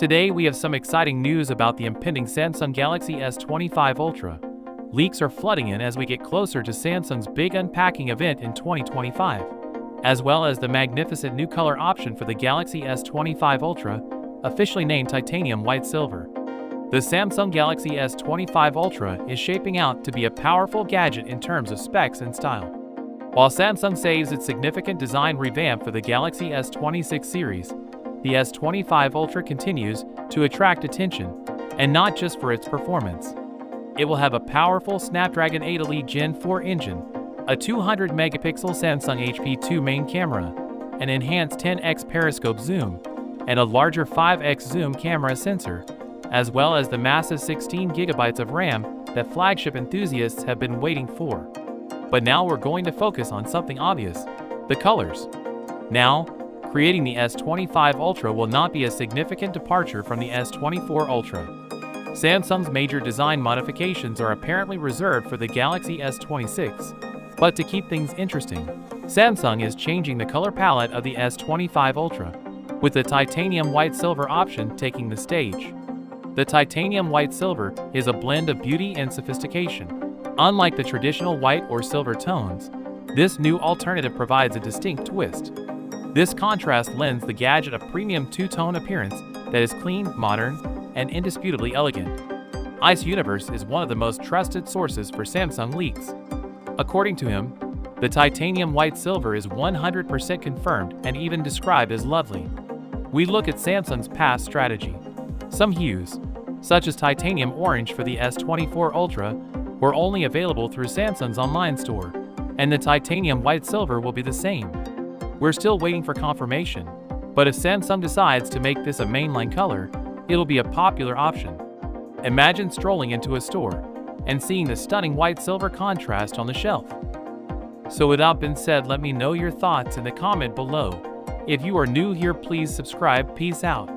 Today we have some exciting news about the impending Samsung Galaxy S25 Ultra. Leaks are flooding in as we get closer to Samsung's big unpacking event in 2025, as well as the magnificent new color option for the Galaxy S25 Ultra, officially named Titanium White Silver. The Samsung Galaxy S25 Ultra is shaping out to be a powerful gadget in terms of specs and style. While Samsung saves its significant design revamp for the Galaxy S26 series, the S25 Ultra continues to attract attention, and not just for its performance. It will have a powerful Snapdragon 8 Elite Gen 4 engine, a 200-megapixel Samsung HP2 main camera, an enhanced 10x periscope zoom, and a larger 5x zoom camera sensor, as well as the massive 16GB of RAM that flagship enthusiasts have been waiting for. But now we're going to focus on something obvious: the colors. Now, creating the S25 Ultra will not be a significant departure from the S24 Ultra. Samsung's major design modifications are apparently reserved for the Galaxy S26, but to keep things interesting, Samsung is changing the color palette of the S25 Ultra, with the titanium white silver option taking the stage. The titanium white silver is a blend of beauty and sophistication. Unlike the traditional white or silver tones, this new alternative provides a distinct twist. This contrast lends the gadget a premium two-tone appearance that is clean, modern, and indisputably elegant. Ice Universe is one of the most trusted sources for Samsung leaks. According to him, the titanium white silver is 100% confirmed and even described as lovely. We look at Samsung's past strategy. Some hues, such as titanium orange for the S24 Ultra, were only available through Samsung's online store, and the titanium white silver will be the same. We're still waiting for confirmation, but if Samsung decides to make this a mainline color, it'll be a popular option. Imagine strolling into a store and seeing the stunning white-silver contrast on the shelf. So with that being said, let me know your thoughts in the comment below. If you are new here, please subscribe. Peace out.